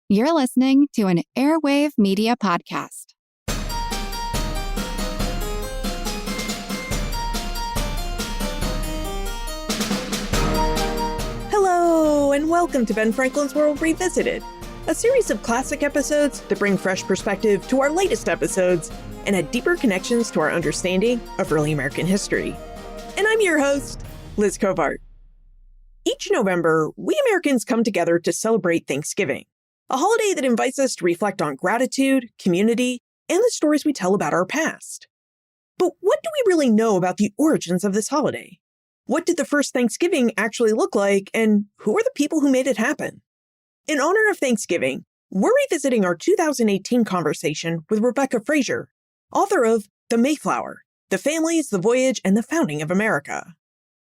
You're listening to an Airwave Media Podcast. Hello, and welcome to Ben Franklin's World Revisited, a series of classic episodes that bring fresh perspective to our latest episodes and add deeper connections to our understanding of early American history. And I'm your host, Liz Covart. Each November, we Americans come together to celebrate Thanksgiving, a holiday that invites us to reflect on gratitude, community, and the stories we tell about our past. But what do we really know about the origins of this holiday? What did the first Thanksgiving actually look like, and who are the people who made it happen? In honor of Thanksgiving, we're revisiting our 2018 conversation with Rebecca Fraser, author of The Mayflower, The Families, the Voyage, and the Founding of America.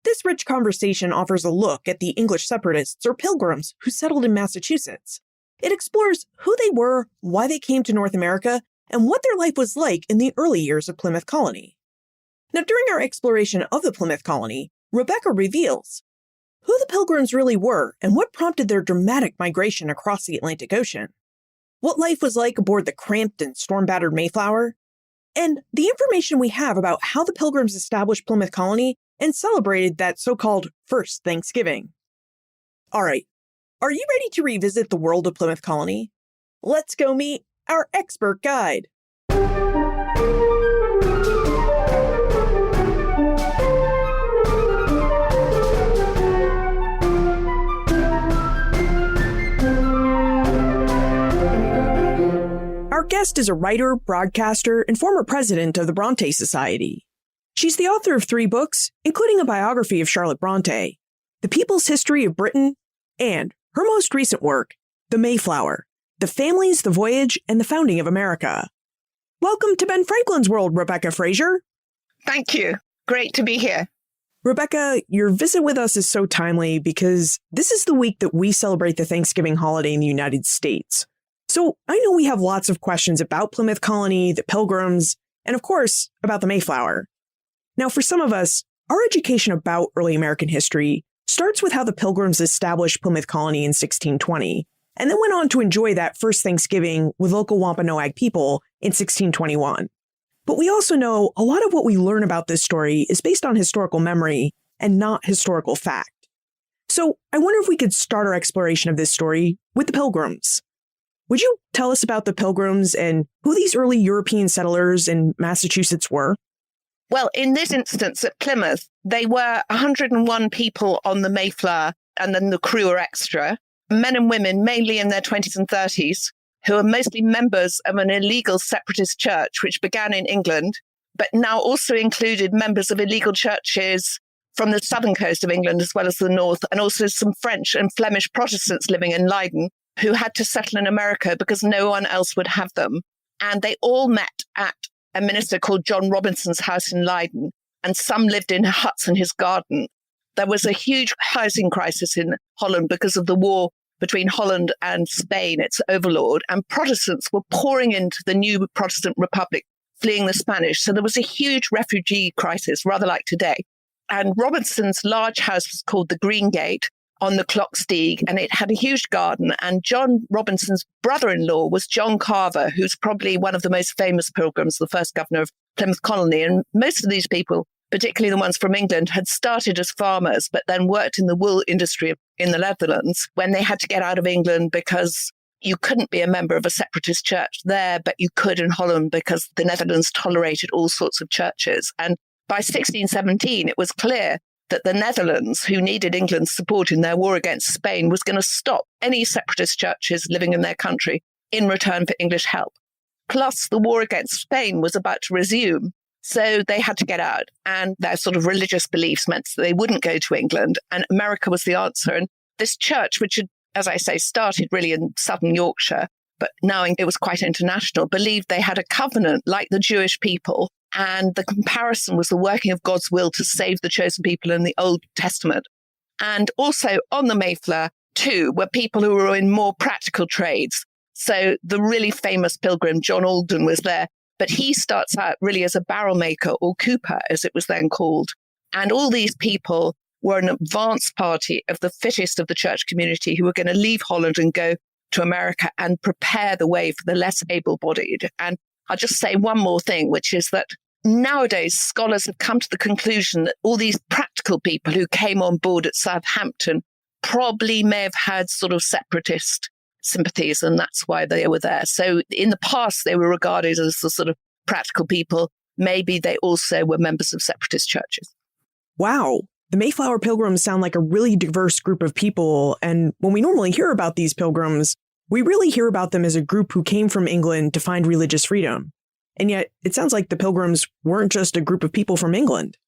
This rich conversation offers a look at the English separatists or pilgrims who settled in Massachusetts. It explores who they were, why they came to North America, and what their life was like in the early years of Plymouth Colony. Now, during our exploration of the Plymouth Colony, Rebecca reveals who the Pilgrims really were and what prompted their dramatic migration across the Atlantic Ocean, what life was like aboard the cramped and storm-battered Mayflower, and the information we have about how the Pilgrims established Plymouth Colony and celebrated that so-called first Thanksgiving. All right, are you ready to revisit the world of Plymouth Colony? Let's go meet our expert guide. Our guest is a writer, broadcaster, and former president of the Bronte Society. She's the author of 3 books, including a biography of Charlotte Bronte, The People's History of Britain, and her most recent work, The Mayflower, The Families, the Voyage, and the Founding of America. Welcome to Ben Franklin's World, Rebecca Fraser. Thank you. Great to be here. Rebecca, your visit with us is so timely because this is the week that we celebrate the Thanksgiving holiday in the United States. So I know we have lots of questions about Plymouth Colony, the Pilgrims, and of course, about the Mayflower. Now, for some of us, our education about early American history starts with how the Pilgrims established Plymouth Colony in 1620, and then went on to enjoy that first Thanksgiving with local Wampanoag people in 1621. But we also know a lot of what we learn about this story is based on historical memory and not historical fact. So I wonder if we could start our exploration of this story with the Pilgrims. Would you tell us about the Pilgrims and who these early European settlers in Massachusetts were? Well, in this instance at Plymouth, they were 101 people on the Mayflower, and then the crew were extra, men and women mainly in their 20s and 30s, who are mostly members of an illegal separatist church, which began in England, but now also included members of illegal churches from the southern coast of England as well as the north, and also some French and Flemish Protestants living in Leiden who had to settle in America because no one else would have them. And they all met at a minister called John Robinson's house in Leiden, and some lived in huts in his garden. There was a huge housing crisis in Holland because of the war between Holland and Spain, its overlord, and Protestants were pouring into the new Protestant Republic, fleeing the Spanish. So there was a huge refugee crisis, rather like today. And Robinson's large house was called the Green Gate on the Clocksteag, and it had a huge garden. And John Robinson's brother-in-law was John Carver, who's probably one of the most famous pilgrims, the first governor of Plymouth Colony. And most of these people, particularly the ones from England, had started as farmers, but then worked in the wool industry in the Netherlands when they had to get out of England because you couldn't be a member of a separatist church there, but you could in Holland because the Netherlands tolerated all sorts of churches. And by 1617, it was clear that the Netherlands, who needed England's support in their war against Spain, was going to stop any separatist churches living in their country in return for English help. Plus, the war against Spain was about to resume, so they had to get out. And their sort of religious beliefs meant that they wouldn't go to England, and America was the answer. And this church, which had, as I say, started really in southern Yorkshire, but now it was quite international, believed they had a covenant like the Jewish people. And the comparison was the working of God's will to save the chosen people in the Old Testament. And also on the Mayflower, too, were people who were in more practical trades. So the really famous pilgrim, John Alden, was there. But he starts out really as a barrel maker, or cooper, as it was then called. And all these people were an advance party of the fittest of the church community who were going to leave Holland and go to America and prepare the way for the less able-bodied. And I'll just say one more thing, which is that nowadays scholars have come to the conclusion that all these practical people who came on board at Southampton probably may have had sort of separatist sympathies, and that's why they were there. So in the past, they were regarded as the sort of practical people. Maybe they also were members of separatist churches. Wow. The Mayflower Pilgrims sound like a really diverse group of people. And when we normally hear about these pilgrims, we really hear about them as a group who came from England to find religious freedom. And yet it sounds like the Pilgrims weren't just a group of people from England.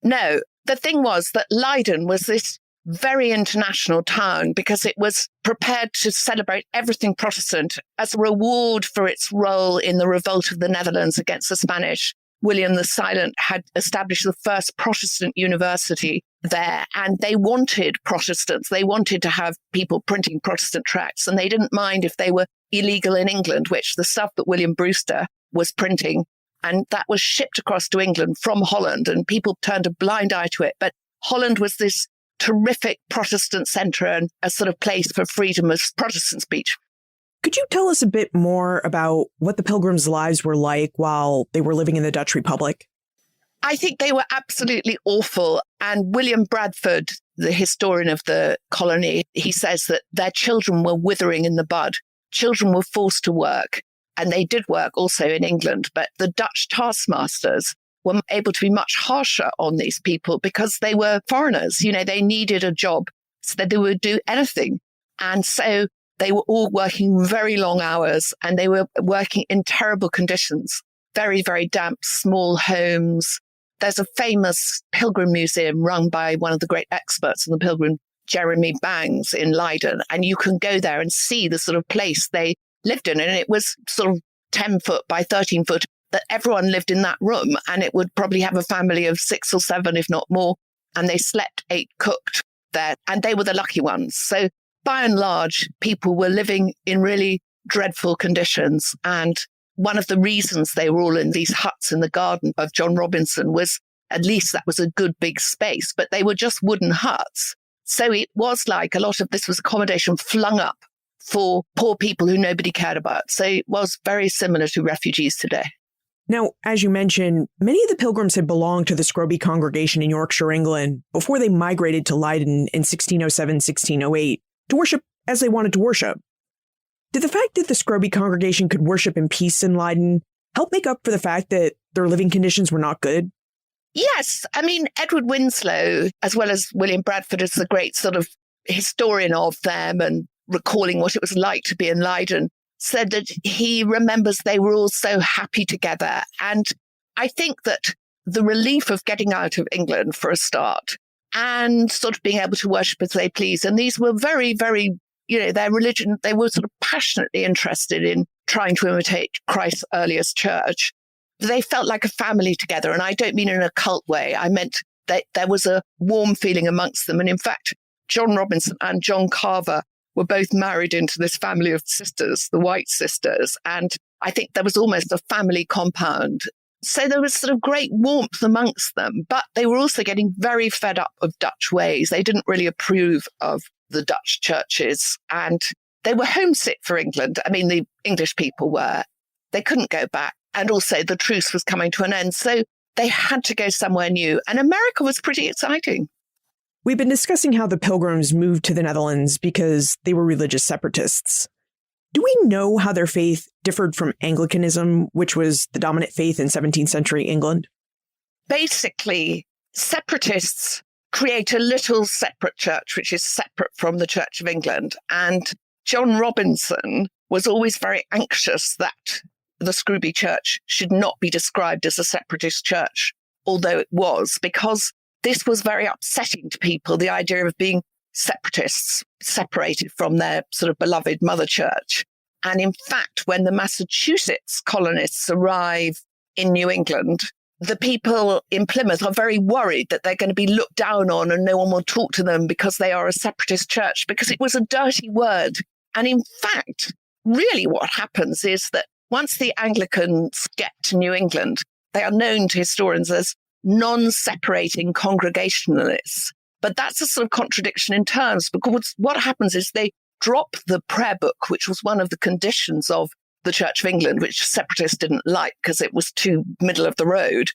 No, the thing was that Leiden was this very international town because it was prepared to celebrate everything Protestant as a reward for its role in the revolt of the Netherlands against the Spanish. William the Silent had established the first Protestant university there, and they wanted Protestants. They wanted to have people printing Protestant tracts, and they didn't mind if they were illegal in England, which the stuff that William Brewster was printing, and that was shipped across to England from Holland, and people turned a blind eye to it. But Holland was this terrific Protestant centre and a sort of place for freedom of Protestant speech. Could you tell us a bit more about what the Pilgrims' lives were like while they were living in the Dutch Republic? I think they were absolutely awful. And William Bradford, the historian of the colony, he says that their children were withering in the bud. Children were forced to work, and they did work also in England. But the Dutch taskmasters were able to be much harsher on these people because they were foreigners. You know, they needed a job so that they would do anything. And so they were all working very long hours, and they were working in terrible conditions, very, very damp, small homes. There's a famous pilgrim museum run by one of the great experts in the pilgrim, Jeremy Bangs, in Leiden. And you can go there and see the sort of place they lived in. And it was sort of 10 foot by 13 foot that everyone lived in that room. And it would probably have a family of 6 or 7, if not more. And they slept, ate, cooked there. And they were the lucky ones. So by and large, people were living in really dreadful conditions. And one of the reasons they were all in these huts in the garden of John Robinson was at least that was a good big space, but they were just wooden huts. So it was like a lot of this was accommodation flung up for poor people who nobody cared about. So it was very similar to refugees today. Now, as you mentioned, many of the Pilgrims had belonged to the Scrooby congregation in Yorkshire, England, before they migrated to Leiden in 1607-1608 to worship as they wanted to worship. Did the fact that the Scrooby congregation could worship in peace in Leiden help make up for the fact that their living conditions were not good? Yes. I mean, Edward Winslow, as well as William Bradford, is the great sort of historian of them and recalling what it was like to be in Leiden, said that he remembers they were all so happy together. And I think that the relief of getting out of England for a start and sort of being able to worship as they please. And these were very, very, you know, their religion, they were sort of passionately interested in trying to imitate Christ's earliest church. They felt like a family together. And I don't mean in a cult way. I meant that there was a warm feeling amongst them. And in fact, John Robinson and John Carver were both married into this family of sisters, the White Sisters. And I think there was almost a family compound. So there was sort of great warmth amongst them, but they were also getting very fed up of Dutch ways. They didn't really approve of the Dutch churches, and they were homesick for England. I mean, the English people were. They couldn't go back. And also the truce was coming to an end. So they had to go somewhere new. And America was pretty exciting. We've been discussing how the Pilgrims moved to the Netherlands because they were religious separatists. Do we know how their faith differed from Anglicanism, which was the dominant faith in 17th century England? Basically, separatists create a little separate church, which is separate from the Church of England. And John Robinson was always very anxious that the Scrooby Church should not be described as a separatist church, although it was, because this was very upsetting to people, the idea of being separatists, separated from their sort of beloved mother church. And in fact, when the Massachusetts colonists arrive in New England, the people in Plymouth are very worried that they're going to be looked down on and no one will talk to them because they are a separatist church, because it was a dirty word. And in fact, really what happens is that once the Anglicans get to New England, they are known to historians as non-separating Congregationalists. But that's a sort of contradiction in terms, because what happens is they drop the prayer book, which was one of the conditions of the Church of England, which separatists didn't like because it was too middle of the road.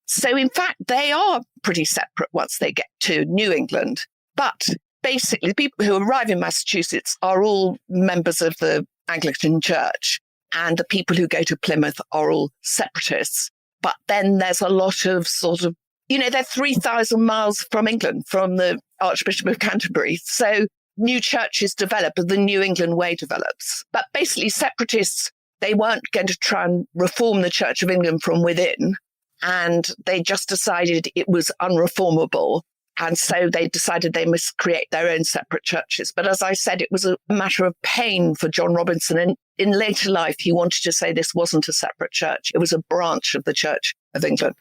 So in fact, they are pretty separate once they get to New England. But basically, the people who arrive in Massachusetts are all members of the Anglican Church, and the people who go to Plymouth are all separatists. But then there's a lot of sort of, they're 3,000 miles from England, from the Archbishop of Canterbury. So new churches develop, the New England way develops. But basically, separatists, they weren't going to try and reform the Church of England from within. And they just decided it was unreformable. And so they decided they must create their own separate churches. But as I said, it was a matter of pain for John Robinson. And in later life, he wanted to say this wasn't a separate church. It was a branch of the Church of England.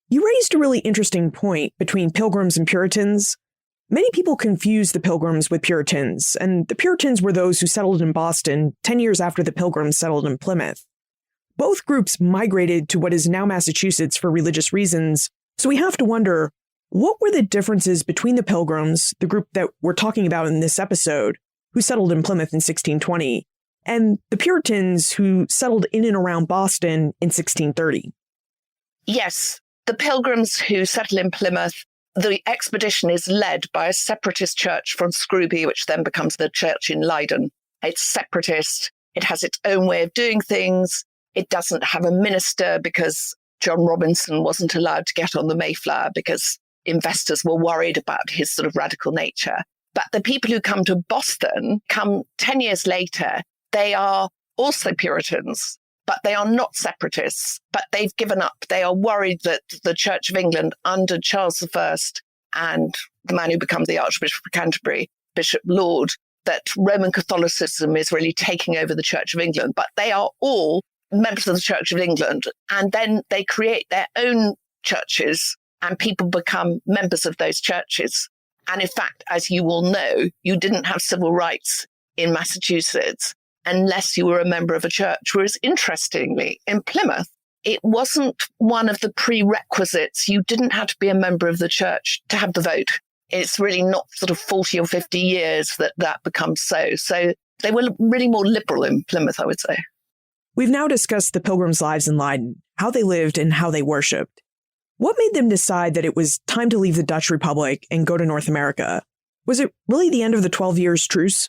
You raised a really interesting point between Pilgrims and Puritans. Many people confuse the Pilgrims with Puritans, and the Puritans were those who settled in Boston 10 years after the Pilgrims settled in Plymouth. Both groups migrated to what is now Massachusetts for religious reasons, so we have to wonder, what were the differences between the Pilgrims, the group that we're talking about in this episode, who settled in Plymouth in 1620, and the Puritans who settled in and around Boston in 1630? Yes, the Pilgrims who settle in Plymouth, the expedition is led by a separatist church from Scrooby, which then becomes the church in Leiden. It's separatist. It has its own way of doing things. It doesn't have a minister because John Robinson wasn't allowed to get on the Mayflower because investors were worried about his sort of radical nature. But the people who come to Boston come 10 years later. They are also Puritans, but they are not separatists. But they've given up. They are worried that the Church of England under Charles I and the man who becomes the Archbishop of Canterbury, Bishop Laud, that Roman Catholicism is really taking over the Church of England. But they are all members of the Church of England. And then they create their own churches and people become members of those churches. And in fact, as you all know, you didn't have civil rights in Massachusetts unless you were a member of a church. Whereas interestingly, in Plymouth, it wasn't one of the prerequisites. You didn't have to be a member of the church to have the vote. It's really not sort of 40 or 50 years that becomes so. So they were really more liberal in Plymouth, I would say. We've now discussed the Pilgrims' lives in Leiden, how they lived and how they worshipped. What made them decide that it was time to leave the Dutch Republic and go to North America? Was it really the end of the 12 years truce?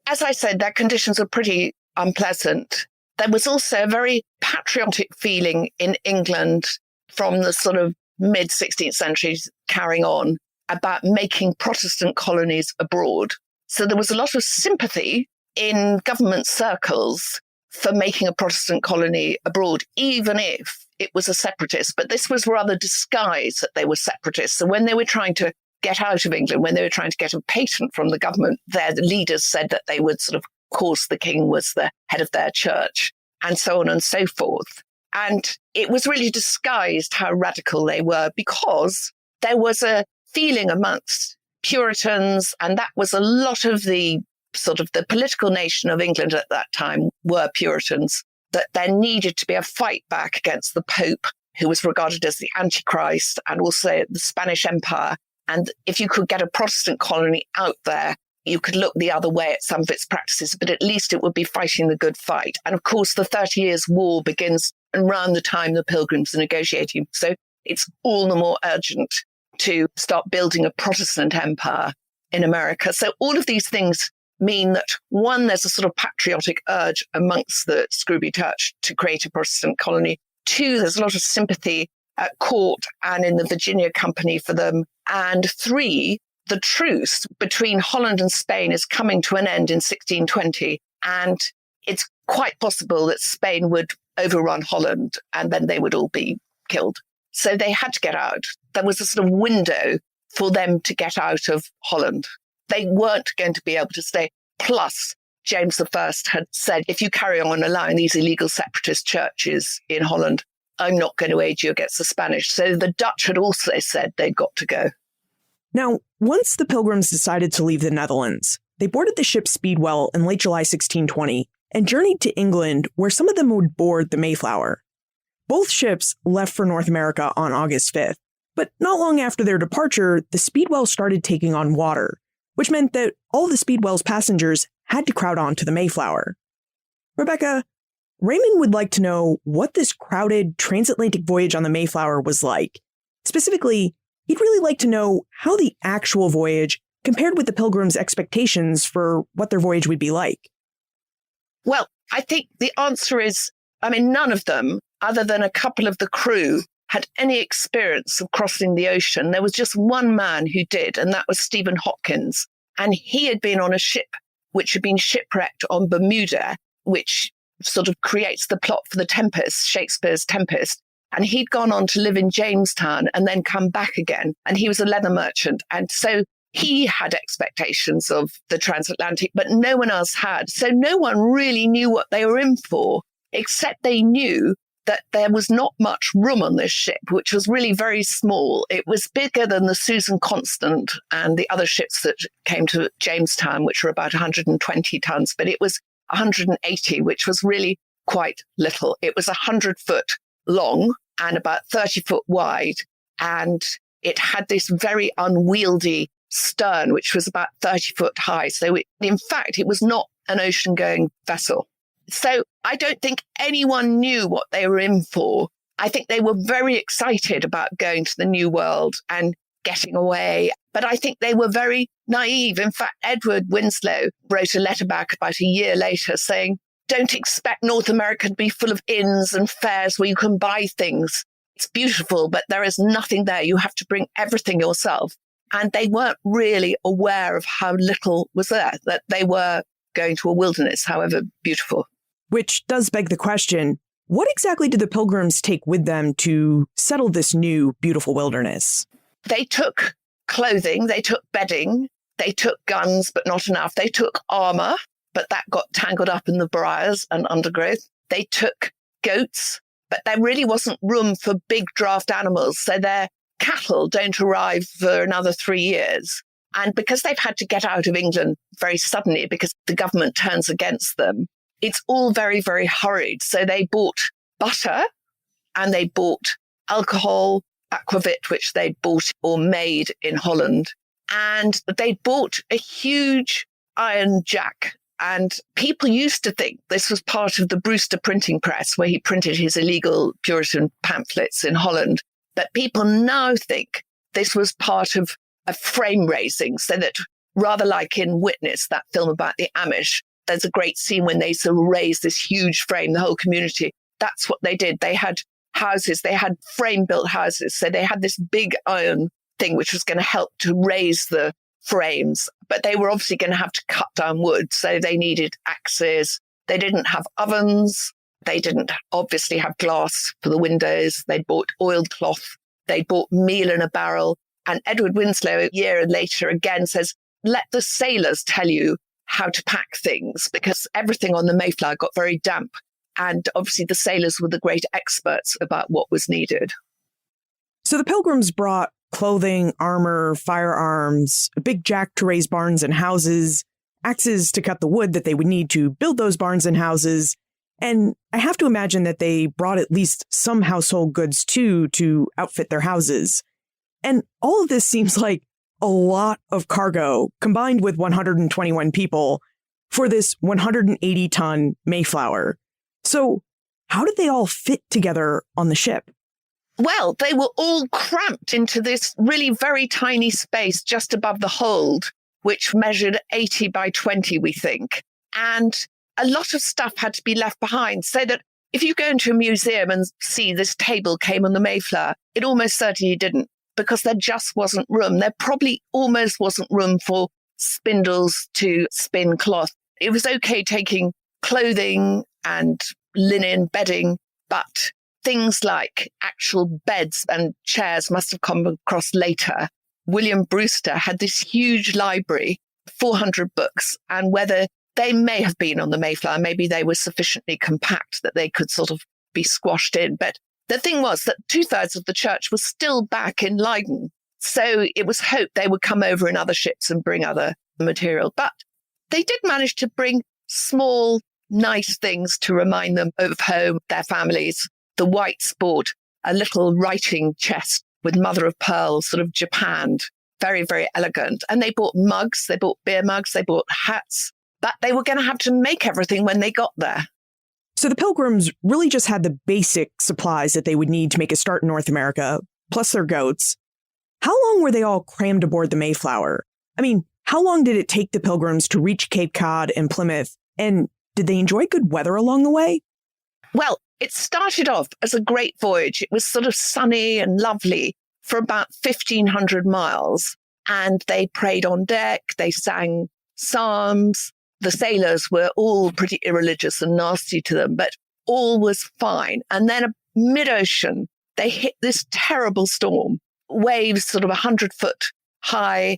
As I said, their conditions were pretty unpleasant. There was also a very patriotic feeling in England from the sort of mid-16th century carrying on about making Protestant colonies abroad. So there was a lot of sympathy in government circles for making a Protestant colony abroad, even if it was a separatist. But this was rather disguised that they were separatists. So when they were trying to get out of England, when they were trying to get a patent from the government, their leaders said that they would sort of, course, the king was the head of their church, and so on and so forth. And it was really disguised how radical they were because there was a feeling amongst Puritans, and that was a lot of the sort of the political nation of England at that time were Puritans, that there needed to be a fight back against the Pope, who was regarded as the Antichrist, and also the Spanish Empire. And if you could get a Protestant colony out there, you could look the other way at some of its practices, but at least it would be fighting the good fight. And of course, the 30 Years' War begins around the time the Pilgrims are negotiating. So it's all the more urgent to start building a Protestant empire in America. So all of these things mean that, one, there's a sort of patriotic urge amongst the Scrooby Church to create a Protestant colony. Two, there's a lot of sympathy at court and in the Virginia Company for them. And three, the truce between Holland and Spain is coming to an end in 1620. And it's quite possible that Spain would overrun Holland and then they would all be killed. So they had to get out. There was a sort of window for them to get out of Holland. They weren't going to be able to stay. Plus, James I had said, if you carry on allowing these illegal separatist churches in Holland, I'm not going to aid you against the Spanish. So the Dutch had also said they'd got to go. Now, once the Pilgrims decided to leave the Netherlands, they boarded the ship Speedwell in late July 1620 and journeyed to England, where some of them would board the Mayflower. Both ships left for North America on August 5th, but not long after their departure, the Speedwell started taking on water, which meant that all the Speedwell's passengers had to crowd on to the Mayflower. Rebecca, Raymond would like to know what this crowded transatlantic voyage on the Mayflower was like. Specifically, he'd really like to know how the actual voyage compared with the Pilgrims' expectations for what their voyage would be like. Well, I think the answer is, none of them, other than a couple of the crew, had any experience of crossing the ocean. There was just one man who did, and that was Stephen Hopkins. And he had been on a ship which had been shipwrecked on Bermuda, which sort of creates the plot for the Tempest, Shakespeare's Tempest. And he'd gone on to live in Jamestown and then come back again. And he was a leather merchant. And so he had expectations of the transatlantic, but no one else had. So no one really knew what they were in for, except they knew that there was not much room on this ship, which was really very small. It was bigger than the Susan Constant and the other ships that came to Jamestown, which were about 120 tons, but it was 180, which was really quite little. It was 100 foot long and about 30 foot wide. And it had this very unwieldy stern, which was about 30 foot high. So in fact, it was not an ocean-going vessel. So I don't think anyone knew what they were in for. I think they were very excited about going to the New World and getting away. But I think they were very naive. In fact, Edward Winslow wrote a letter back about a year later saying, don't expect North America to be full of inns and fairs where you can buy things. It's beautiful, but there is nothing there. You have to bring everything yourself. And they weren't really aware of how little was there, that they were going to a wilderness, however beautiful. Which does beg the question, what exactly did the Pilgrims take with them to settle this new, beautiful wilderness? They took clothing, they took bedding, they took guns, but not enough. They took armor, but that got tangled up in the briars and undergrowth. They took goats, but there really wasn't room for big draft animals. So their cattle don't arrive for another 3 years. And because they've had to get out of England very suddenly because the government turns against them, it's all very, very hurried. So they bought butter and they bought alcohol, aquavit, which they bought or made in Holland. And they bought a huge iron jack. And people used to think this was part of the Brewster printing press, where he printed his illegal Puritan pamphlets in Holland. But people now think this was part of a frame raising, so that rather like in Witness, that film about the Amish, there's a great scene when they sort of raise this huge frame, the whole community. That's what they did. They had houses, they had frame-built houses. So they had this big iron thing which was going to help to raise the frames. But they were obviously going to have to cut down wood. So they needed axes. They didn't have ovens. They didn't obviously have glass for the windows. They bought oiled cloth. They bought meal in a barrel. And Edward Winslow, a year later, again says, let the sailors tell you how to pack things, because everything on the Mayflower got very damp. And obviously the sailors were the great experts about what was needed. So the Pilgrims brought clothing, armor, firearms, a big jack to raise barns and houses, axes to cut the wood that they would need to build those barns and houses. And I have to imagine that they brought at least some household goods too to outfit their houses. And all of this seems like a lot of cargo combined with 121 people for this 180-ton Mayflower. So how did they all fit together on the ship? Well, they were all cramped into this really very tiny space just above the hold, which measured 80 by 20, we think. And a lot of stuff had to be left behind, so that if you go into a museum and see this table came on the Mayflower, it almost certainly didn't, because there just wasn't room. There probably almost wasn't room for spindles to spin cloth. It was okay taking clothing and linen, bedding, but things like actual beds and chairs must have come across later. William Brewster had this huge library, 400 books, and whether they may have been on the Mayflower, maybe they were sufficiently compact that they could sort of be squashed in. But the thing was that 2/3 of the church was still back in Leiden. So it was hoped they would come over in other ships and bring other material. But they did manage to bring small, nice things to remind them of home, their families. The white sport, a little writing chest with mother of pearl, sort of japanned. very, very elegant. And they bought mugs, they bought beer mugs, they bought hats, but they were going to have to make everything when they got there. So the Pilgrims really just had the basic supplies that they would need to make a start in North America, plus their goats. How long were they all crammed aboard the Mayflower? I mean, how long did it take the Pilgrims to reach Cape Cod and Plymouth? And did they enjoy good weather along the way? Well, it started off as a great voyage. It was sort of sunny and lovely for about 1,500 miles. And they prayed on deck, they sang psalms. The sailors were all pretty irreligious and nasty to them, but all was fine. And then mid-ocean, they hit this terrible storm, waves sort of 100-foot high,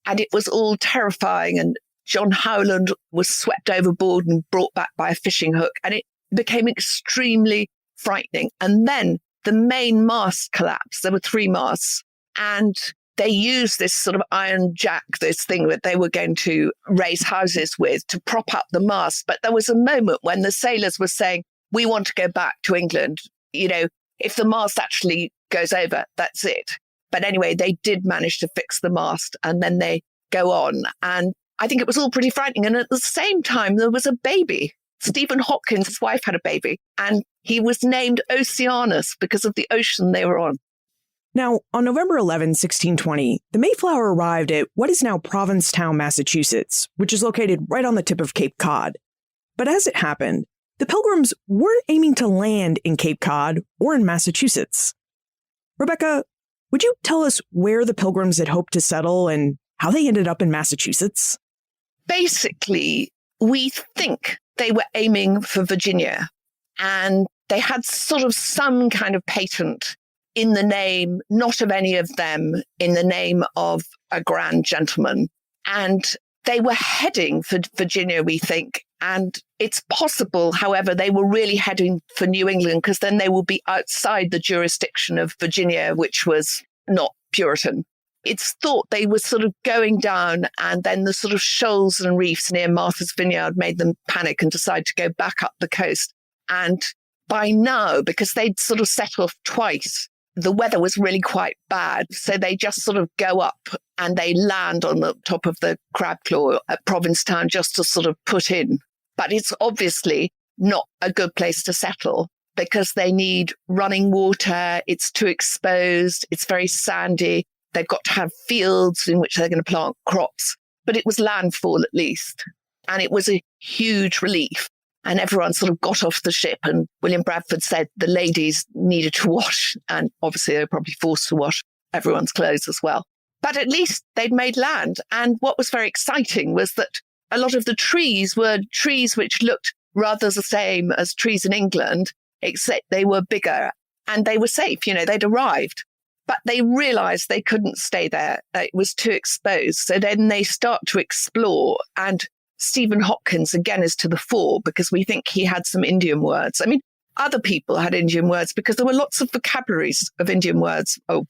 and it was all terrifying. And John Howland was swept overboard and brought back by a fishing hook, and it became extremely frightening. And then the main mast collapsed. There were 3 masts, and they used this sort of iron jack, this thing that they were going to raise houses with to prop up the mast. But there was a moment when the sailors were saying, we want to go back to England. You know, if the mast actually goes over, that's it. But anyway, they did manage to fix the mast, and then they go on. And I think it was all pretty frightening. And at the same time, there was a baby. Stephen Hopkins, his wife, had a baby, and he was named Oceanus because of the ocean they were on. Now, on November 11, 1620, the Mayflower arrived at what is now Provincetown, Massachusetts, which is located right on the tip of Cape Cod. But as it happened, the Pilgrims weren't aiming to land in Cape Cod or in Massachusetts. Rebecca, would you tell us where the Pilgrims had hoped to settle and how they ended up in Massachusetts? Basically, we think they were aiming for Virginia, and they had sort of some kind of patent in the name, not of any of them, in the name of a grand gentleman. And they were heading for Virginia, we think. And it's possible, however, they were really heading for New England, because then they would be outside the jurisdiction of Virginia, which was not Puritan. It's thought they were sort of going down, and then the sort of shoals and reefs near Martha's Vineyard made them panic and decide to go back up the coast. And by now, because they'd sort of set off twice, the weather was really quite bad. So they just sort of go up and they land on the top of the crab claw at Provincetown just to sort of put in. But it's obviously not a good place to settle because they need running water. It's too exposed. It's very sandy. They've got to have fields in which they're going to plant crops. But it was landfall at least. And it was a huge relief. And everyone sort of got off the ship, and William Bradford said the ladies needed to wash. And obviously they were probably forced to wash everyone's clothes as well. But at least they'd made land. And what was very exciting was that a lot of the trees were trees which looked rather the same as trees in England, except they were bigger and they were safe. You know, they'd arrived. But they realized they couldn't stay there. It was too exposed. So then they start to explore, and Stephen Hopkins, again, is to the fore because we think he had some Indian words. I mean, other people had Indian words because there were lots of vocabularies of Indian words, of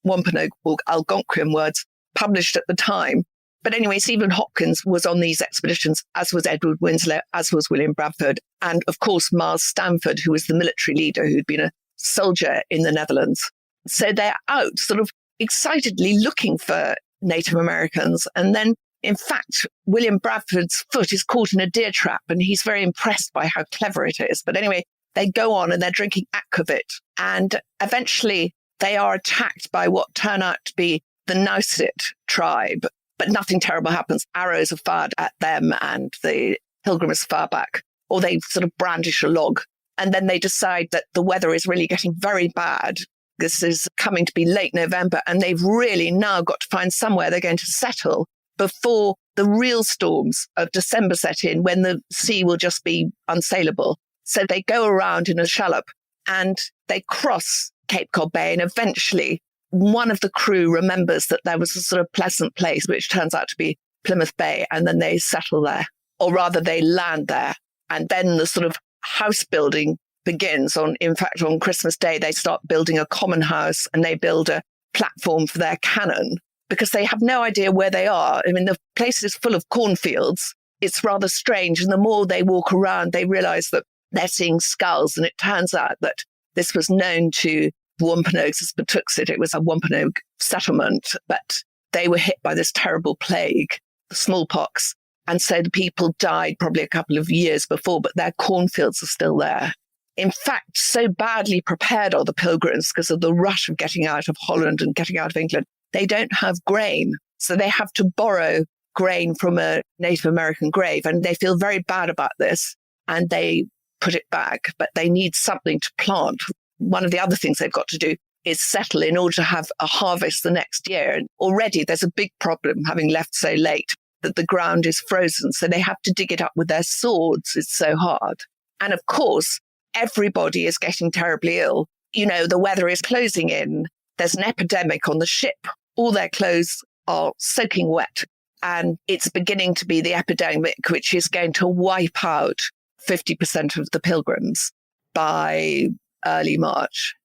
Wampanoag or Algonquian words published at the time. But anyway, Stephen Hopkins was on these expeditions, as was Edward Winslow, as was William Bradford, and of course, Miles Stamford, who was the military leader who'd been a soldier in the Netherlands. So they're out sort of excitedly looking for Native Americans. And then, in fact, William Bradford's foot is caught in a deer trap, and he's very impressed by how clever it is. But anyway, they go on and they're drinking aquavit. And eventually they are attacked by what turn out to be the Nauset tribe. But nothing terrible happens. Arrows are fired at them and the pilgrims fire back, or they sort of brandish a log. And then they decide that the weather is really getting very bad. This is coming to be late November, and they've really now got to find somewhere they're going to settle before the real storms of December set in, when the sea will just be unsaleable. So they go around in a shallop and they cross Cape Cod Bay, and eventually one of the crew remembers that there was a sort of pleasant place, which turns out to be Plymouth Bay, and then they settle there, or rather they land there. And then the sort of house building begins. In fact, on Christmas Day, they start building a common house and they build a platform for their cannon because they have no idea where they are. I mean, the place is full of cornfields. It's rather strange. And the more they walk around, they realize that they're seeing skulls. And it turns out that this was known to Wampanoags as Patuxet. It was a Wampanoag settlement, but they were hit by this terrible plague, the smallpox. And so the people died probably a couple of years before, but their cornfields are still there. In fact, so badly prepared are the Pilgrims because of the rush of getting out of Holland and getting out of England. They don't have grain. So they have to borrow grain from a Native American grave. And they feel very bad about this. And they put it back, but they need something to plant. One of the other things they've got to do is settle in order to have a harvest the next year. And already there's a big problem having left so late that the ground is frozen. So they have to dig it up with their swords. It's so hard. And of course, everybody is getting terribly ill. You know, the weather is closing in. There's an epidemic on the ship. All their clothes are soaking wet. And it's beginning to be the epidemic which is going to wipe out 50% of the Pilgrims by early March.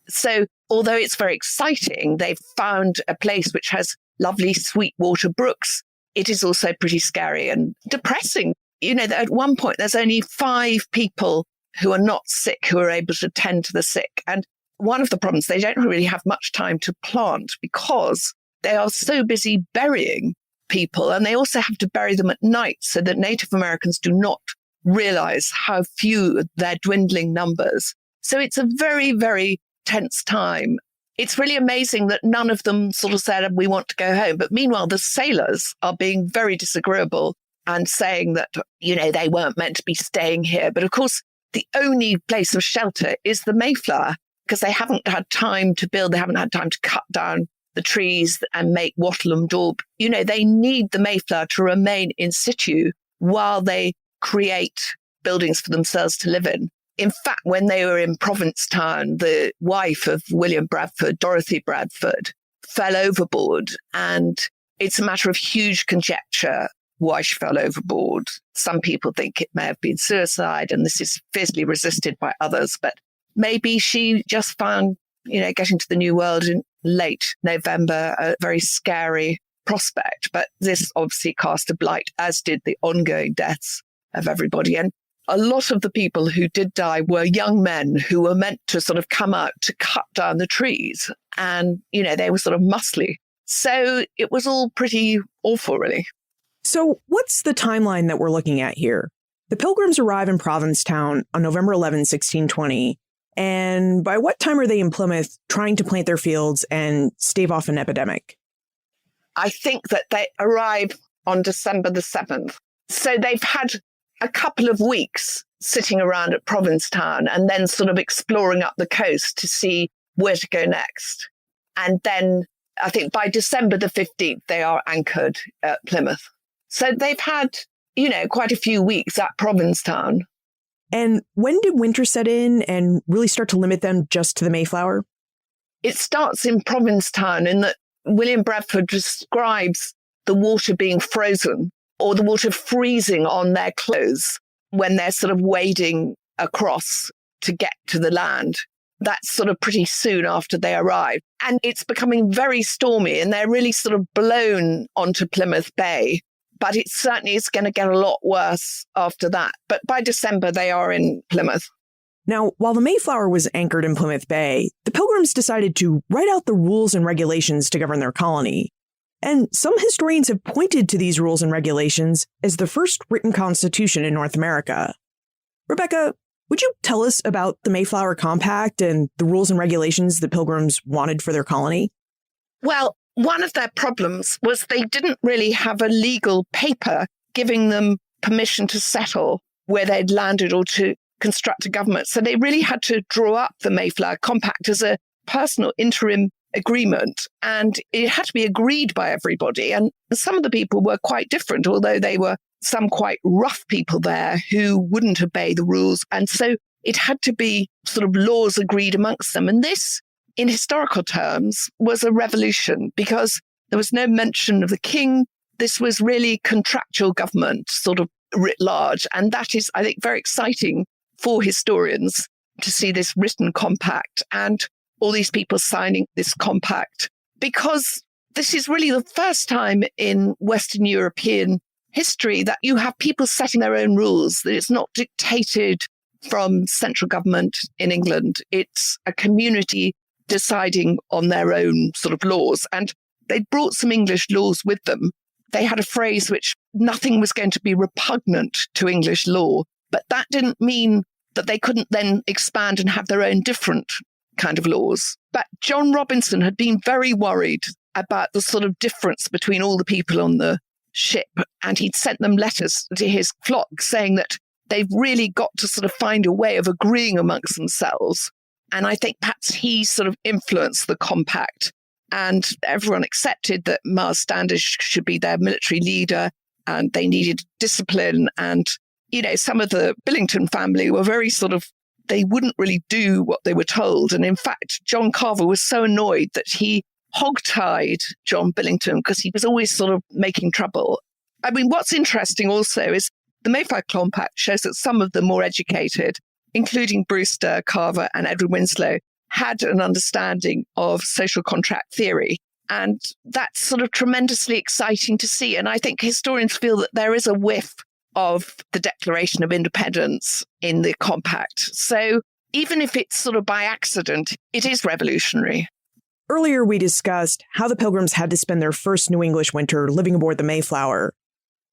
So although it's very exciting, they've found a place which has lovely sweet water brooks. It is also pretty scary and depressing. You know, that at one point, there's only 5 people who are not sick who are able to tend to the sick. And one of the problems, they don't really have much time to plant because they are so busy burying people. And they also have to bury them at night so that Native Americans do not realize how few their dwindling numbers. So it's a very, very tense time. It's really amazing that none of them sort of said, we want to go home. But meanwhile, the sailors are being very disagreeable and saying that, you know, they weren't meant to be staying here. But of course, the only place of shelter is the Mayflower because they haven't had time to build. They haven't had time to cut down the trees and make wattle and daub. You know, they need the Mayflower to remain in situ while they create buildings for themselves to live in. In fact, when they were in Provincetown, the wife of William Bradford, Dorothy Bradford, fell overboard. And it's a matter of huge conjecture why she fell overboard. Some people think it may have been suicide, and this is fiercely resisted by others. But maybe she just found, you know, getting to the New World in late November a very scary prospect. But this obviously cast a blight, as did the ongoing deaths of everybody. And a lot of the people who did die were young men who were meant to sort of come out to cut down the trees. And, you know, they were sort of muscly. So it was all pretty awful, really. So what's the timeline that we're looking at here? The Pilgrims arrive in Provincetown on November 11, 1620. And by what time are they in Plymouth trying to plant their fields and stave off an epidemic? I think that they arrive on December the 7th. So they've had a couple of weeks sitting around at Provincetown and then sort of exploring up the coast to see where to go next. And then I think by December the 15th, they are anchored at Plymouth. So they've had, you know, quite a few weeks at Provincetown. And when did winter set in and really start to limit them just to the Mayflower? It starts in Provincetown in that William Bradford describes the water being frozen or the water freezing on their clothes when they're sort of wading across to get to the land. That's sort of pretty soon after they arrive. And it's becoming very stormy and they're really sort of blown onto Plymouth Bay. But it certainly is going to get a lot worse after that. But by December, they are in Plymouth. Now, while the Mayflower was anchored in Plymouth Bay, the Pilgrims decided to write out the rules and regulations to govern their colony. And some historians have pointed to these rules and regulations as the first written constitution in North America. Rebecca, would you tell us about the Mayflower Compact and the rules and regulations the Pilgrims wanted for their colony? Well, one of their problems was they didn't really have a legal paper giving them permission to settle where they'd landed or to construct a government. So they really had to draw up the Mayflower Compact as a personal interim agreement. And it had to be agreed by everybody. And some of the people were quite different, although they were some quite rough people there who wouldn't obey the rules. And so it had to be sort of laws agreed amongst them. And this, in historical terms, was a revolution because there was no mention of the king. This was really contractual government, sort of writ large. And that is, I think, very exciting for historians to see this written compact and all these people signing this compact, because this is really the first time in Western European history that you have people setting their own rules, that it's not dictated from central government in England. It's a community deciding on their own sort of laws. And They'd brought some English laws with them. They had a phrase which nothing was going to be repugnant to English law, but that didn't mean that they couldn't then expand and have their own different kind of laws. But John Robinson had been very worried about the sort of difference between all the people on the ship, and he'd sent them letters to his flock saying that they've really got to sort of find a way of agreeing amongst themselves. And I think perhaps he sort of influenced the compact, and everyone accepted that Miles Standish should be their military leader, and they needed discipline. And, you know, some of the Billington family were very sort of, they wouldn't really do what they were told. And in fact, John Carver was so annoyed that he hogtied John Billington because he was always sort of making trouble. I mean, what's interesting also is the Mayflower Compact shows that some of the more educated, including Brewster, Carver, and Edward Winslow, had an understanding of social contract theory. And that's sort of tremendously exciting to see. And I think historians feel that there is a whiff of the Declaration of Independence in the Compact. So even if it's sort of by accident, it is revolutionary. Earlier, we discussed how the Pilgrims had to spend their first New English winter living aboard the Mayflower.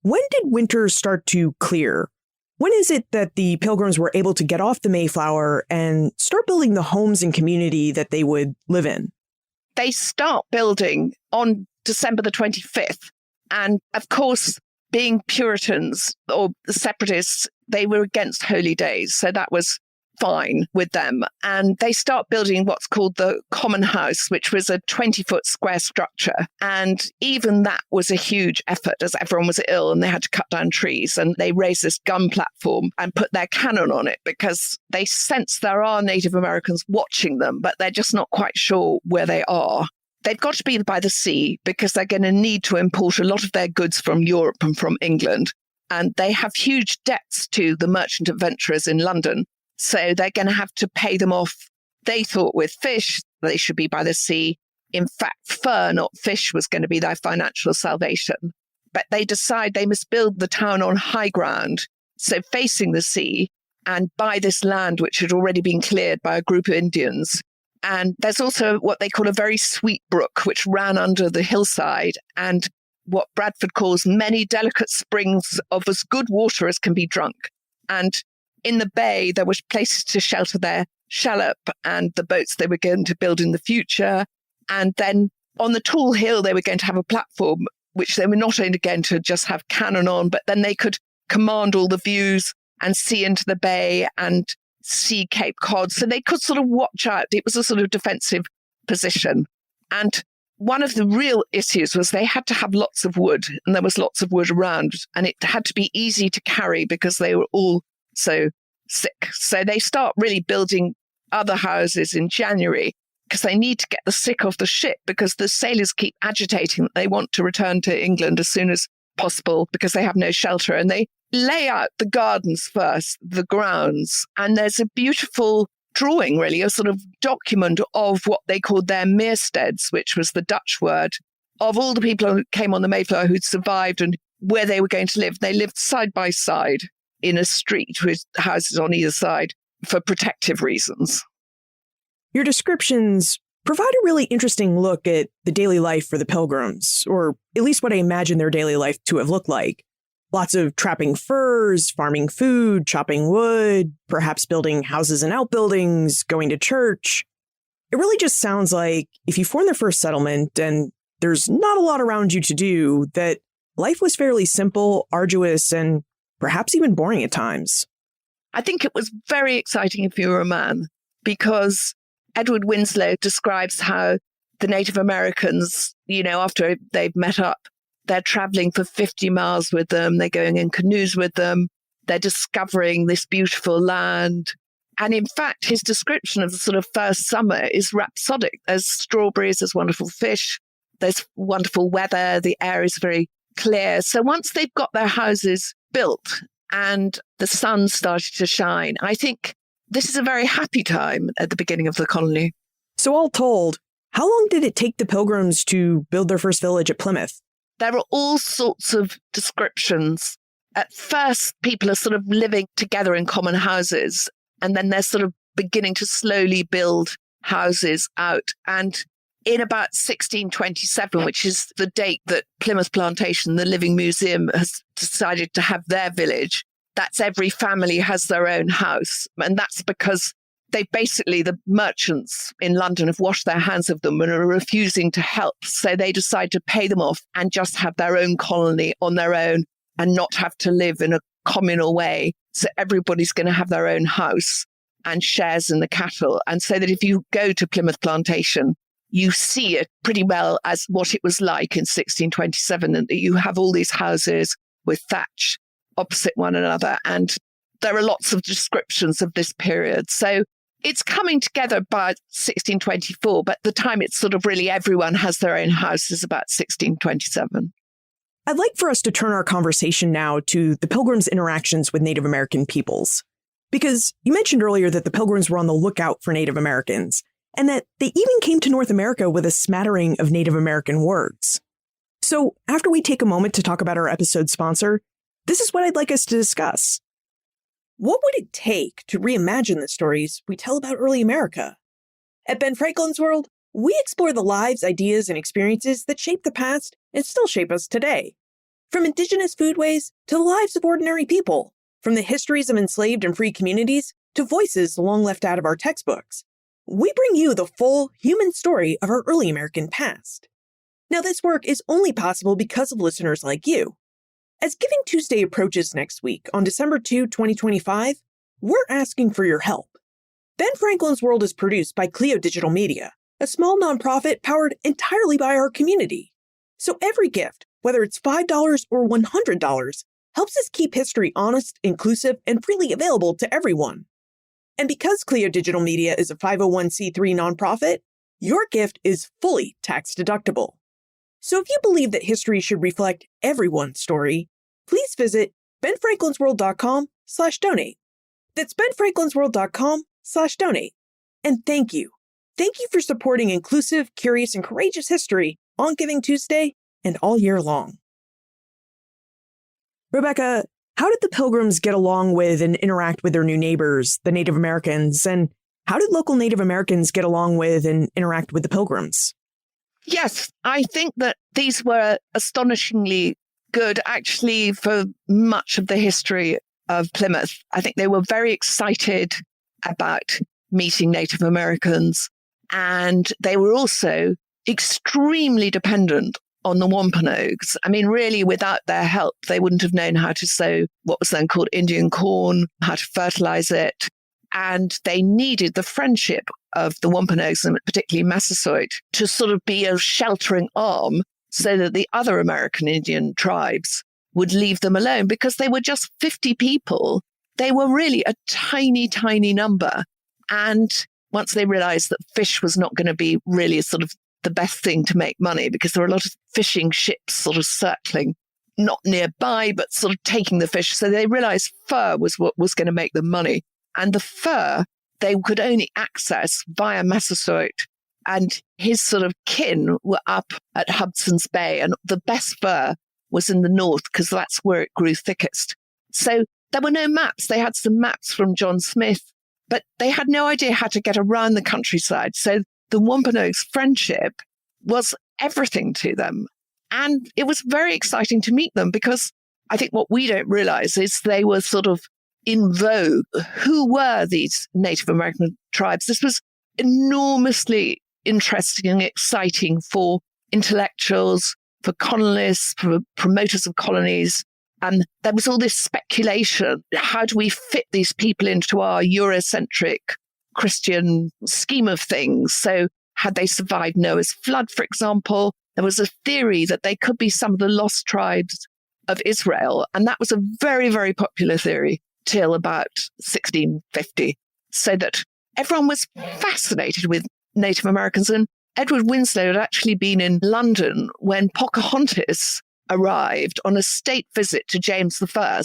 When did winter start to clear? When is it that the Pilgrims were able to get off the Mayflower and start building the homes and community that they would live in? They start building on December the 25th. And of course, being Puritans or separatists, they were against holy days. So that was fine with them. And they start building what's called the Common House, which was a 20-foot square structure. And even that was a huge effort as everyone was ill and they had to cut down trees. And they raised this gun platform and put their cannon on it because they sense there are Native Americans watching them, but they're just not quite sure where they are. They've got to be by the sea because they're going to need to import a lot of their goods from Europe and from England. And they have huge debts to the merchant adventurers in London. So they're going to have to pay them off. They thought with fish, they should be by the sea. In fact, fur, not fish, was going to be their financial salvation. But they decide they must build the town on high ground, so facing the sea, and buy this land which had already been cleared by a group of Indians. And there's also what they call a very sweet brook, which ran under the hillside, and what Bradford calls many delicate springs of as good water as can be drunk. And in the bay, there were places to shelter their shallop and the boats they were going to build in the future. And then on the tall hill, they were going to have a platform, which they were not only going to just have cannon on, but then they could command all the views and see into the bay and see Cape Cod. So they could sort of watch out. It was a sort of defensive position. And one of the real issues was they had to have lots of wood, and there was lots of wood around, and it had to be easy to carry because they were all so sick. So they start really building other houses in January because they need to get the sick off the ship because the sailors keep agitating that they want to return to England as soon as possible because they have no shelter. And they lay out the gardens first, the grounds. And there's a beautiful drawing, really, a sort of document of what they called their meersteads, which was the Dutch word, of all the people who came on the Mayflower who'd survived and where they were going to live. They lived side by side in a street with houses on either side for protective reasons. Your descriptions provide a really interesting look at the daily life for the Pilgrims, or at least what I imagine their daily life to have looked like. Lots of trapping furs, farming food, chopping wood, perhaps building houses and outbuildings, going to church. It really just sounds like if you form the first settlement and there's not a lot around you to do, that life was fairly simple, arduous, and perhaps even boring at times. I think it was very exciting if you were a man, because Edward Winslow describes how the Native Americans, you know, after they've met up, they're traveling for 50 miles with them. They're going in canoes with them. They're discovering this beautiful land. And in fact, his description of the sort of first summer is rhapsodic. There's strawberries, there's wonderful fish, there's wonderful weather, the air is very clear. So once they've got their houses built and the sun started to shine, I think this is a very happy time at the beginning of the colony. So all told, how long did it take the Pilgrims to build their first village at Plymouth? There are all sorts of descriptions. At first, people are sort of living together in common houses, and then they're sort of beginning to slowly build houses out. And in about 1627, which is the date that Plymouth Plantation, the Living Museum, has decided to have their village. That's every family has their own house. And that's because the merchants in London have washed their hands of them and are refusing to help. So they decide to pay them off and just have their own colony on their own and not have to live in a communal way. So everybody's going to have their own house and shares in the cattle. And so that if you go to Plymouth Plantation, you see it pretty well as what it was like in 1627, and that you have all these houses with thatch opposite one another. And there are lots of descriptions of this period. So it's coming together by 1624, but the time it's sort of really everyone has their own house is about 1627. I'd like for us to turn our conversation now to the Pilgrims' interactions with Native American peoples. Because you mentioned earlier that the Pilgrims were on the lookout for Native Americans, and that they even came to North America with a smattering of Native American words. So after we take a moment to talk about our episode sponsor, this is what I'd like us to discuss. What would it take to reimagine the stories we tell about early America? At Ben Franklin's World, we explore the lives, ideas, and experiences that shaped the past and still shape us today. From indigenous foodways to the lives of ordinary people, from the histories of enslaved and free communities to voices long left out of our textbooks. We bring you the full human story of our early American past. Now, this work is only possible because of listeners like you. As Giving Tuesday approaches next week on December 2, 2025, we're asking for your help. Ben Franklin's World is produced by Clio Digital Media, a small nonprofit powered entirely by our community. So every gift, whether it's $5 or $100, helps us keep history honest, inclusive, and freely available to everyone. And because Clio Digital Media is a 501c3 nonprofit, your gift is fully tax deductible. So if you believe that history should reflect everyone's story, please visit benfranklinsworld.com/donate. That's benfranklinsworld.com/donate. And thank you. Thank you for supporting inclusive, curious, and courageous history on Giving Tuesday and all year long. Rebecca, how did the Pilgrims get along with and interact with their new neighbors, the Native Americans? And how did local Native Americans get along with and interact with the Pilgrims? Yes, I think that these were astonishingly good, actually, for much of the history of Plymouth. I think they were very excited about meeting Native Americans, and they were also extremely dependent on the Wampanoags. I mean, really, without their help, they wouldn't have known how to sow what was then called Indian corn, how to fertilize it. And they needed the friendship of the Wampanoags, and particularly Massasoit, to sort of be a sheltering arm so that the other American Indian tribes would leave them alone, because they were just 50 people. They were really a tiny, tiny number. And once they realized that fish was not going to be really sort of the best thing to make money, because there were a lot of fishing ships sort of circling, not nearby, but sort of taking the fish. So they realized fur was what was going to make them money. And the fur they could only access via Massasoit, and his sort of kin were up at Hudson's Bay. And the best fur was in the north, because that's where it grew thickest. So there were no maps. They had some maps from John Smith, but they had no idea how to get around the countryside. So the Wampanoags' friendship was everything to them. And it was very exciting to meet them, because I think what we don't realize is they were sort of in vogue. Who were these Native American tribes? This was enormously interesting and exciting for intellectuals, for colonists, for promoters of colonies. And there was all this speculation. How do we fit these people into our Eurocentric Christian scheme of things? So had they survived Noah's flood, for example? There was a theory that they could be some of the lost tribes of Israel. And that was a very, very popular theory till about 1650. So that everyone was fascinated with Native Americans. And Edward Winslow had actually been in London when Pocahontas arrived on a state visit to James I.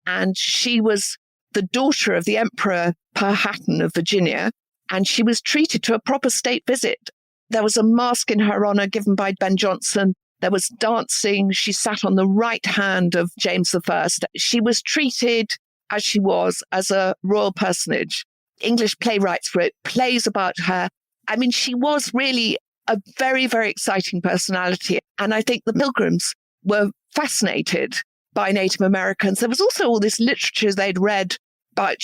And she was the daughter of the Emperor Powhatan of Virginia. And she was treated to a proper state visit. There was a masque in her honor given by Ben Jonson. There was dancing. She sat on the right hand of James I. She was treated as she was, as a royal personage. English playwrights wrote plays about her. I mean, she was really a very, very exciting personality. And I think the Pilgrims were fascinated by Native Americans. There was also all this literature they'd read about,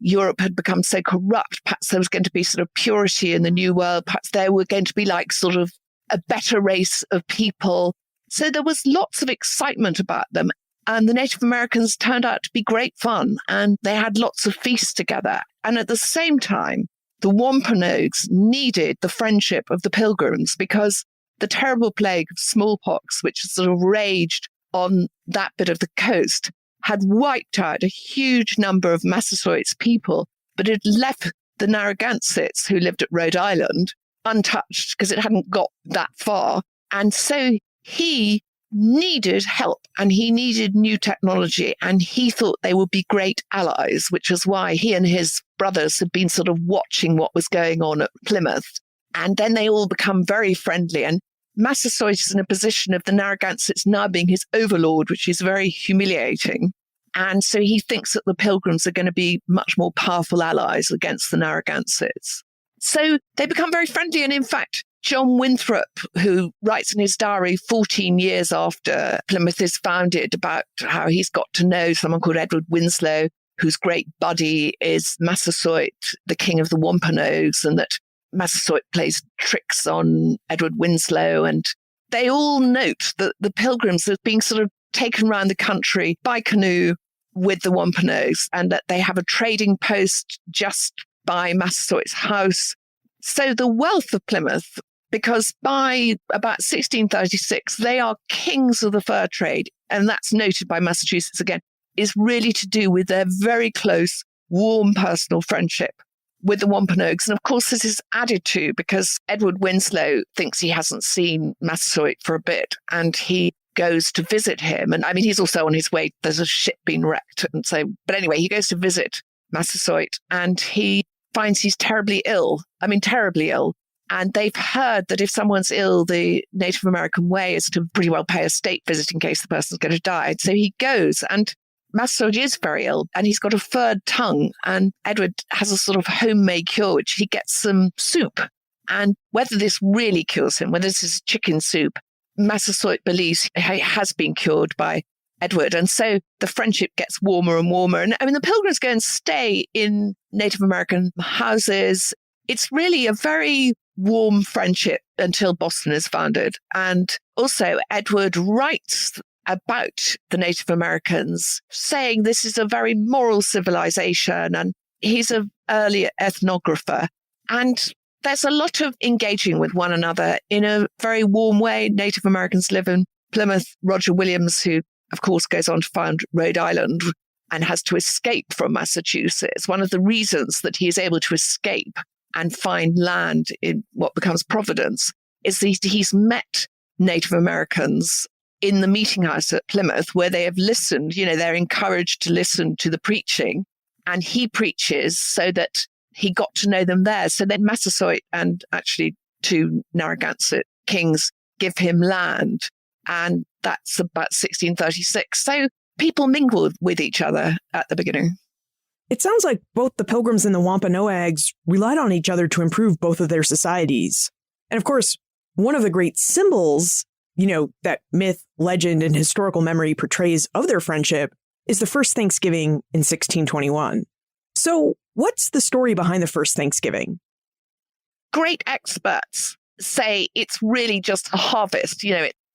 Europe had become so corrupt. Perhaps there was going to be sort of purity in the New World. Perhaps there were going to be like sort of a better race of people. So there was lots of excitement about them. And the Native Americans turned out to be great fun. And they had lots of feasts together. And at the same time, the Wampanoags needed the friendship of the Pilgrims because the terrible plague of smallpox, which sort of raged on that bit of the coast, had wiped out a huge number of Massasoit's people, but it left the Narragansetts, who lived at Rhode Island, untouched because it hadn't got that far. And so he needed help and he needed new technology and he thought they would be great allies, which is why he and his brothers had been sort of watching what was going on at Plymouth. And then they all become very friendly. And Massasoit is in a position of the Narragansetts now being his overlord, which is very humiliating. And so he thinks that the Pilgrims are going to be much more powerful allies against the Narragansetts. So they become very friendly. And in fact, John Winthrop, who writes in his diary 14 years after Plymouth is founded about how he's got to know someone called Edward Winslow, whose great buddy is Massasoit, the king of the Wampanoags, and that Massasoit plays tricks on Edward Winslow. And they all note that the Pilgrims are being sort of taken around the country by canoe with the Wampanoags and that they have a trading post just by Massasoit's house. So the wealth of Plymouth, because by about 1636, they are kings of the fur trade, and that's noted by Massachusetts again, is really to do with their very close, warm personal friendship with the Wampanoags. And of course, this is added to because Edward Winslow thinks he hasn't seen Massasoit for a bit, and he goes to visit him. And I mean, he's also on his way. There's a ship being wrecked. And so, but anyway, he goes to visit Massasoit and he finds he's terribly ill. I mean, terribly ill. And they've heard that if someone's ill, the Native American way is to pretty well pay a state visit in case the person's going to die. And so he goes, and Massasoit is very ill, and he's got a furred tongue. And Edward has a sort of homemade cure, which he gets some soup. And whether this really cures him, whether this is chicken soup, Massasoit believes he has been cured by Edward. And so the friendship gets warmer and warmer. And I mean, the Pilgrims go and stay in Native American houses. It's really a very warm friendship until Boston is founded. And also Edward writes about the Native Americans, saying this is a very moral civilization. And he's an early ethnographer. And there's a lot of engaging with one another in a very warm way. Native Americans live in Plymouth. Roger Williams, who of course goes on to found Rhode Island and has to escape from Massachusetts. One of the reasons that he is able to escape and find land in what becomes Providence is that he's met Native Americans in the meeting house at Plymouth where they have listened. They're encouraged to listen to the preaching, and he preaches so that he got to know them there. So then Massasoit and actually two Narragansett kings give him land. And that's about 1636. So people mingled with each other at the beginning. It sounds like both the Pilgrims and the Wampanoags relied on each other to improve both of their societies. And of course, one of the great symbols, that myth, legend, and historical memory portrays of their friendship is the first Thanksgiving in 1621. So what's the story behind the first Thanksgiving? Great experts say it's really just a harvest.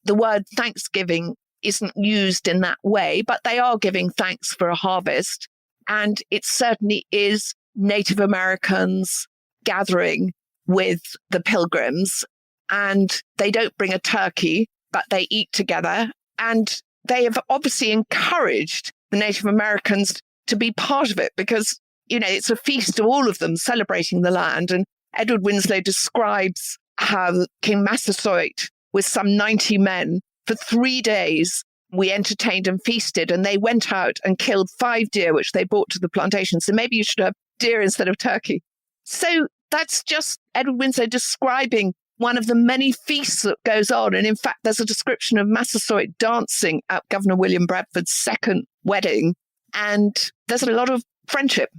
The word Thanksgiving isn't used in that way, but they are giving thanks for a harvest. And it certainly is Native Americans gathering with the Pilgrims. And they don't bring a turkey, but they eat together. And they have obviously encouraged the Native Americans to be part of it because it's a feast of all of them celebrating the land. And Edward Winslow describes how King Massasoit, with some 90 men, for 3 days, we entertained and feasted, and they went out and killed 5 deer, which they brought to the plantation. So maybe you should have deer instead of turkey. So that's just Edward Winslow describing one of the many feasts that goes on. And in fact, there's a description of Massasoit dancing at Governor William Bradford's second wedding. And there's a lot of friendship.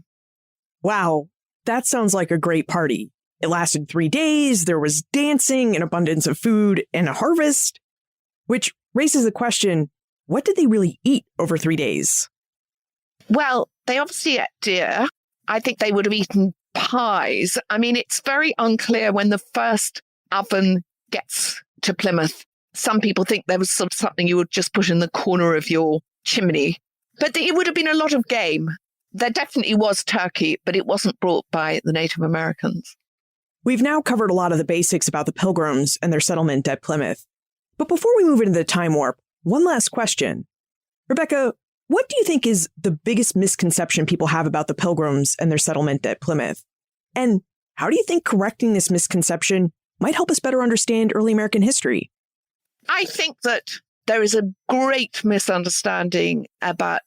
Wow, that sounds like a great party. It lasted 3 days, there was dancing, an abundance of food, and a harvest. Which raises the question, what did they really eat over 3 days? Well, they obviously ate deer. I think they would have eaten pies. I mean, it's very unclear when the first oven gets to Plymouth. Some people think there was sort of something you would just put in the corner of your chimney. But it would have been a lot of game. There definitely was turkey, but it wasn't brought by the Native Americans. We've now covered a lot of the basics about the Pilgrims and their settlement at Plymouth. But before we move into the time warp, one last question. Rebecca, what do you think is the biggest misconception people have about the Pilgrims and their settlement at Plymouth? And how do you think correcting this misconception might help us better understand early American history? I think that there is a great misunderstanding about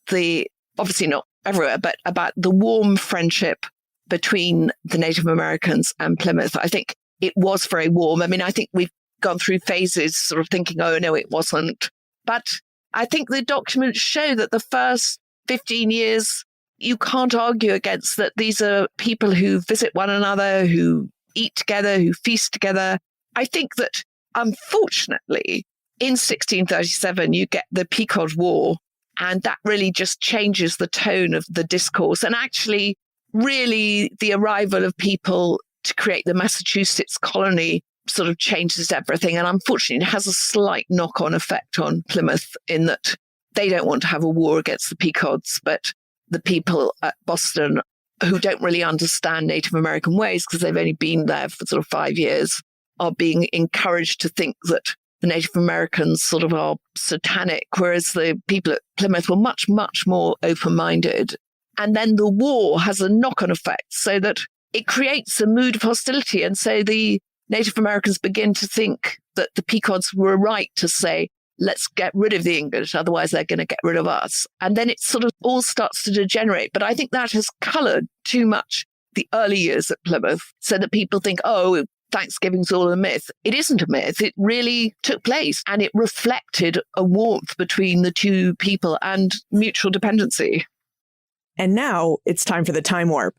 obviously not everywhere, but about the warm friendship between the Native Americans and Plymouth. I think it was very warm. I mean, I think we've gone through phases sort of thinking, oh, no, it wasn't. But I think the documents show that the first 15 years, you can't argue against that. These are people who visit one another, who eat together, who feast together. I think that, unfortunately, in 1637, you get the Pequod War, and that really just changes the tone of the discourse. And actually, really, the arrival of people to create the Massachusetts colony sort of changes everything. And unfortunately, it has a slight knock-on effect on Plymouth in that they don't want to have a war against the Pequods, but the people at Boston who don't really understand Native American ways because they've only been there for sort of 5 years are being encouraged to think that the Native Americans sort of are satanic, whereas the people at Plymouth were much, much more open-minded. And then the war has a knock-on effect so that it creates a mood of hostility. And so the Native Americans begin to think that the Pequods were right to say, let's get rid of the English, otherwise they're going to get rid of us. And then it sort of all starts to degenerate. But I think that has coloured too much the early years at Plymouth so that people think, oh, Thanksgiving's all a myth. It isn't a myth. It really took place and it reflected a warmth between the two people and mutual dependency. And now it's time for the time warp.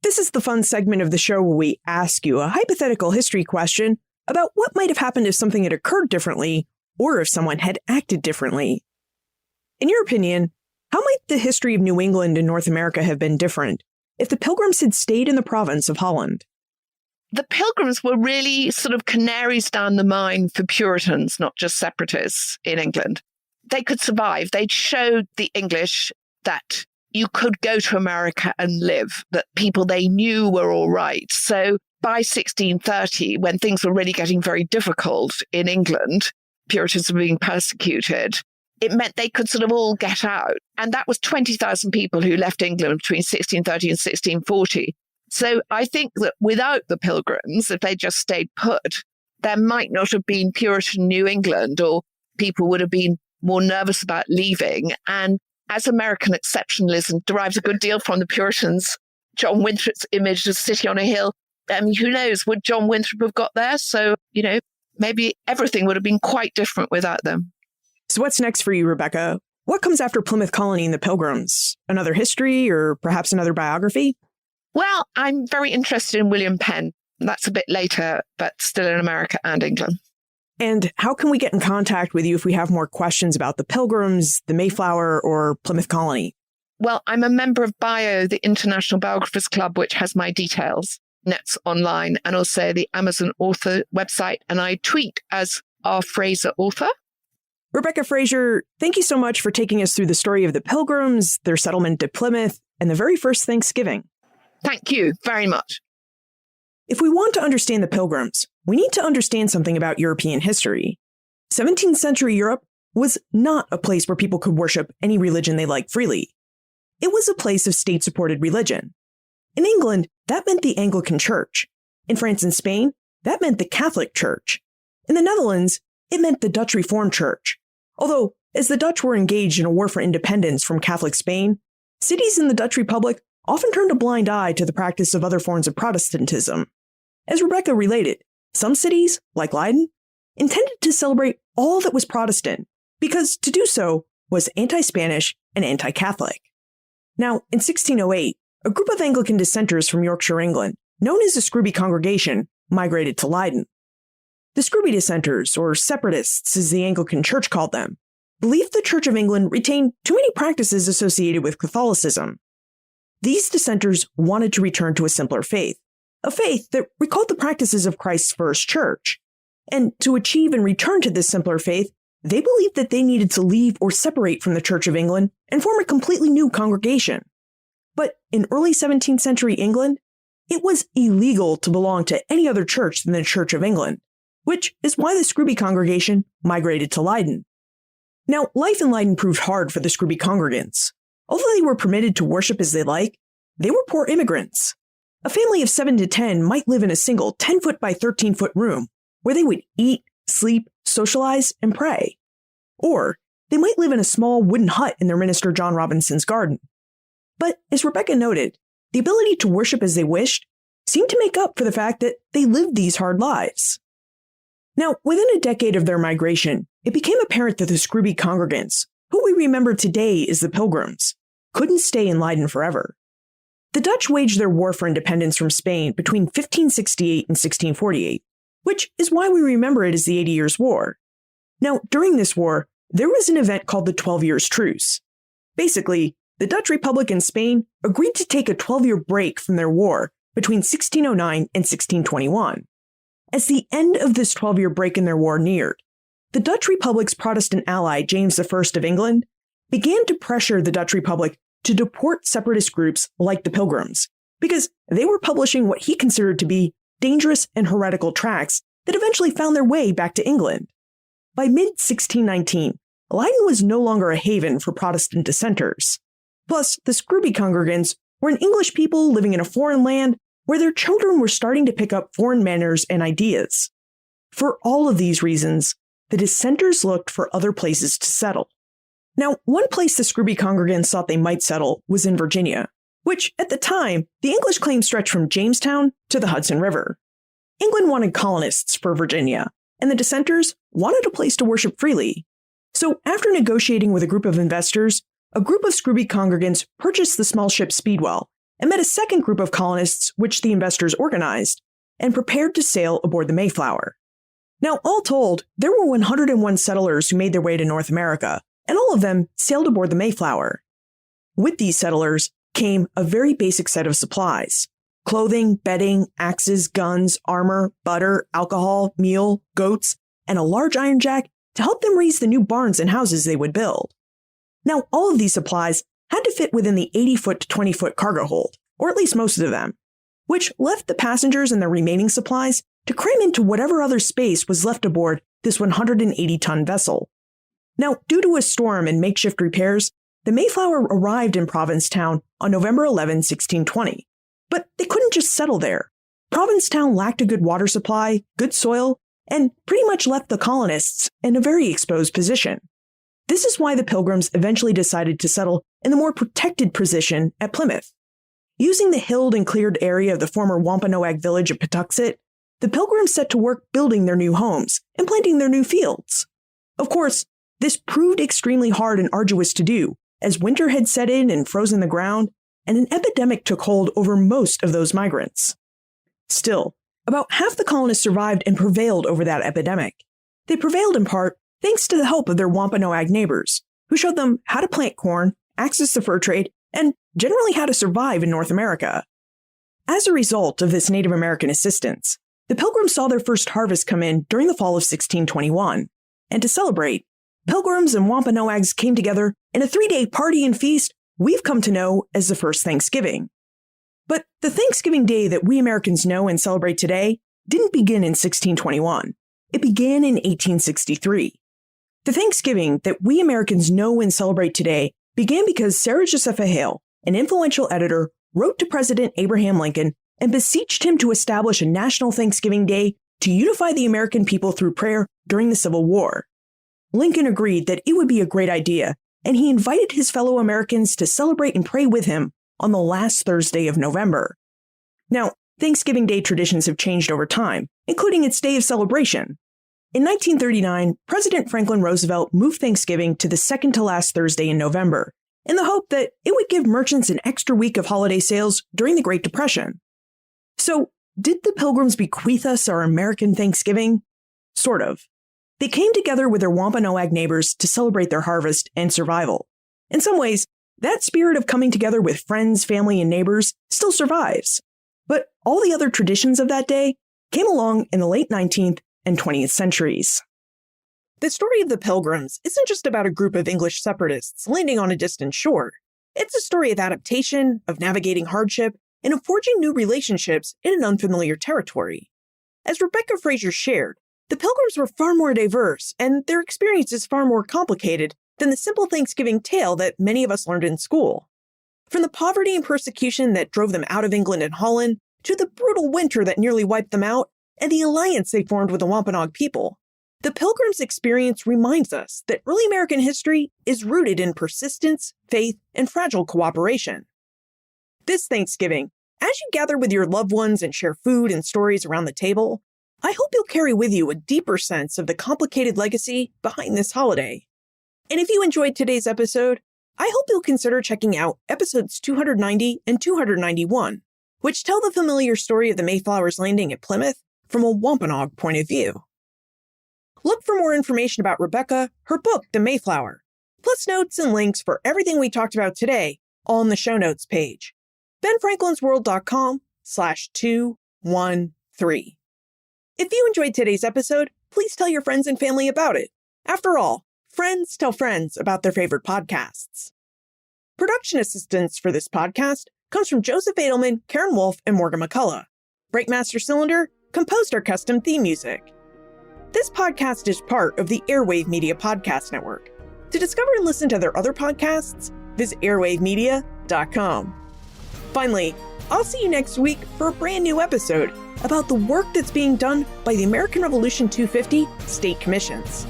This is the fun segment of the show where we ask you a hypothetical history question about what might have happened if something had occurred differently or if someone had acted differently. In your opinion, how might the history of New England and North America have been different if the Pilgrims had stayed in the province of Holland? The Pilgrims were really sort of canaries down the mine for Puritans, not just separatists in England. They could survive. They'd showed the English that you could go to America and live, that people they knew were all right. So by 1630, when things were really getting very difficult in England, Puritans were being persecuted, it meant they could sort of all get out. And that was 20,000 people who left England between 1630 and 1640. So I think that without the Pilgrims, if they just stayed put, there might not have been Puritan New England, or people would have been more nervous about leaving. And as American exceptionalism derives a good deal from the Puritans, John Winthrop's image of a city on a hill, who knows, would John Winthrop have got there? So, maybe everything would have been quite different without them. So what's next for you, Rebecca? What comes after Plymouth Colony and the Pilgrims? Another history or perhaps another biography? Well, I'm very interested in William Penn. That's a bit later, but still in America and England. And how can we get in contact with you if we have more questions about the Pilgrims, the Mayflower, or Plymouth Colony? Well, I'm a member of BIO, the International Biographers Club, which has my details. That's online, and also the Amazon author website. And I tweet as R. Fraser author. Rebecca Fraser, thank you so much for taking us through the story of the Pilgrims, their settlement at Plymouth, and the very first Thanksgiving. Thank you very much. If we want to understand the Pilgrims, we need to understand something about European history. 17th century Europe was not a place where people could worship any religion they liked freely. It was a place of state-supported religion. In England, that meant the Anglican Church. In France and Spain, that meant the Catholic Church. In the Netherlands, it meant the Dutch Reformed Church. Although, as the Dutch were engaged in a war for independence from Catholic Spain, cities in the Dutch Republic often turned a blind eye to the practice of other forms of Protestantism. As Rebecca related, some cities, like Leiden, intended to celebrate all that was Protestant, because to do so was anti-Spanish and anti-Catholic. Now, in 1608, a group of Anglican dissenters from Yorkshire, England, known as the Scrooby congregation, migrated to Leiden. The Scrooby dissenters, or separatists as the Anglican Church called them, believed the Church of England retained too many practices associated with Catholicism. These dissenters wanted to return to a simpler faith, a faith that recalled the practices of Christ's first church. And to achieve and return to this simpler faith, they believed that they needed to leave or separate from the Church of England and form a completely new congregation. But in early 17th century England, it was illegal to belong to any other church than the Church of England, which is why the Scrooby congregation migrated to Leiden. Now, life in Leiden proved hard for the Scrooby congregants. Although they were permitted to worship as they like, they were poor immigrants. A family of 7 to 10 might live in a single 10-foot by 13-foot room where they would eat, sleep, socialize, and pray. Or they might live in a small wooden hut in their minister John Robinson's garden. But as Rebecca noted, the ability to worship as they wished seemed to make up for the fact that they lived these hard lives. Now, within a decade of their migration, it became apparent that the Scrooby congregants, who we remember today as the Pilgrims, couldn't stay in Leiden forever. The Dutch waged their war for independence from Spain between 1568 and 1648, which is why we remember it as the 80 Years' War. Now, during this war, there was an event called the 12 Years' Truce. Basically, the Dutch Republic and Spain agreed to take a 12-year break from their war between 1609 and 1621. As the end of this 12-year break in their war neared, the Dutch Republic's Protestant ally, James I of England, began to pressure the Dutch Republic to deport separatist groups like the Pilgrims, because they were publishing what he considered to be dangerous and heretical tracts that eventually found their way back to England. By mid-1619, Leiden was no longer a haven for Protestant dissenters. Plus, the Scrooby congregants were an English people living in a foreign land where their children were starting to pick up foreign manners and ideas. For all of these reasons, the dissenters looked for other places to settle. Now, one place the Scrooby congregants thought they might settle was in Virginia, which, at the time, the English claim stretched from Jamestown to the Hudson River. England wanted colonists for Virginia, and the dissenters wanted a place to worship freely. So, after negotiating with a group of investors, a group of Scrooby congregants purchased the small ship Speedwell and met a second group of colonists, which the investors organized, and prepared to sail aboard the Mayflower. Now, all told, there were 101 settlers who made their way to North America, and all of them sailed aboard the Mayflower. With these settlers came a very basic set of supplies: clothing, bedding, axes, guns, armor, butter, alcohol, meal, goats, and a large iron jack to help them raise the new barns and houses they would build. Now, all of these supplies had to fit within the 80-foot to 20-foot cargo hold, or at least most of them, which left the passengers and their remaining supplies to cram into whatever other space was left aboard this 180-ton vessel. Now, due to a storm and makeshift repairs, the Mayflower arrived in Provincetown on November 11, 1620. But they couldn't just settle there. Provincetown lacked a good water supply, good soil, and pretty much left the colonists in a very exposed position. This is why the Pilgrims eventually decided to settle in the more protected position at Plymouth. Using the hilled and cleared area of the former Wampanoag village of Patuxet, the Pilgrims set to work building their new homes and planting their new fields. Of course, this proved extremely hard and arduous to do, as winter had set in and frozen the ground, and an epidemic took hold over most of those migrants. Still, about half the colonists survived and prevailed over that epidemic. They prevailed in part thanks to the help of their Wampanoag neighbors, who showed them how to plant corn, access the fur trade, and generally how to survive in North America. As a result of this Native American assistance, the Pilgrims saw their first harvest come in during the fall of 1621, and to celebrate, Pilgrims and Wampanoags came together in a 3-day party and feast we've come to know as the first Thanksgiving. But the Thanksgiving Day that we Americans know and celebrate today didn't begin in 1621. It began in 1863. The Thanksgiving that we Americans know and celebrate today began because Sarah Josepha Hale, an influential editor, wrote to President Abraham Lincoln and beseeched him to establish a national Thanksgiving Day to unify the American people through prayer during the Civil War. Lincoln agreed that it would be a great idea, and he invited his fellow Americans to celebrate and pray with him on the last Thursday of November. Now, Thanksgiving Day traditions have changed over time, including its day of celebration. In 1939, President Franklin Roosevelt moved Thanksgiving to the second to last Thursday in November, in the hope that it would give merchants an extra week of holiday sales during the Great Depression. So, did the Pilgrims bequeath us our American Thanksgiving? Sort of. They came together with their Wampanoag neighbors to celebrate their harvest and survival. In some ways, that spirit of coming together with friends, family, and neighbors still survives. But all the other traditions of that day came along in the late 19th and 20th centuries. The story of the Pilgrims isn't just about a group of English separatists landing on a distant shore. It's a story of adaptation, of navigating hardship, and of forging new relationships in an unfamiliar territory. As Rebecca Fraser shared, the Pilgrims were far more diverse, and their experiences far more complicated than the simple Thanksgiving tale that many of us learned in school. From the poverty and persecution that drove them out of England and Holland, to the brutal winter that nearly wiped them out, and the alliance they formed with the Wampanoag people, the Pilgrims' experience reminds us that early American history is rooted in persistence, faith, and fragile cooperation. This Thanksgiving, as you gather with your loved ones and share food and stories around the table, I hope you'll carry with you a deeper sense of the complicated legacy behind this holiday. And if you enjoyed today's episode, I hope you'll consider checking out episodes 290 and 291, which tell the familiar story of the Mayflower's landing at Plymouth from a Wampanoag point of view. Look for more information about Rebecca, her book, The Mayflower, plus notes and links for everything we talked about today on the show notes page, benfranklinsworld.com/213. If you enjoyed today's episode, please tell your friends and family about it. After all, friends tell friends about their favorite podcasts. Production assistance for this podcast comes from Joseph Edelman, Karen Wolf, and Morgan McCullough. Breakmaster Cylinder composed our custom theme music. This podcast is part of the Airwave Media Podcast Network. To discover and listen to their other podcasts, visit airwavemedia.com. Finally, I'll see you next week for a brand new episode about the work that's being done by the American Revolution 250 state commissions.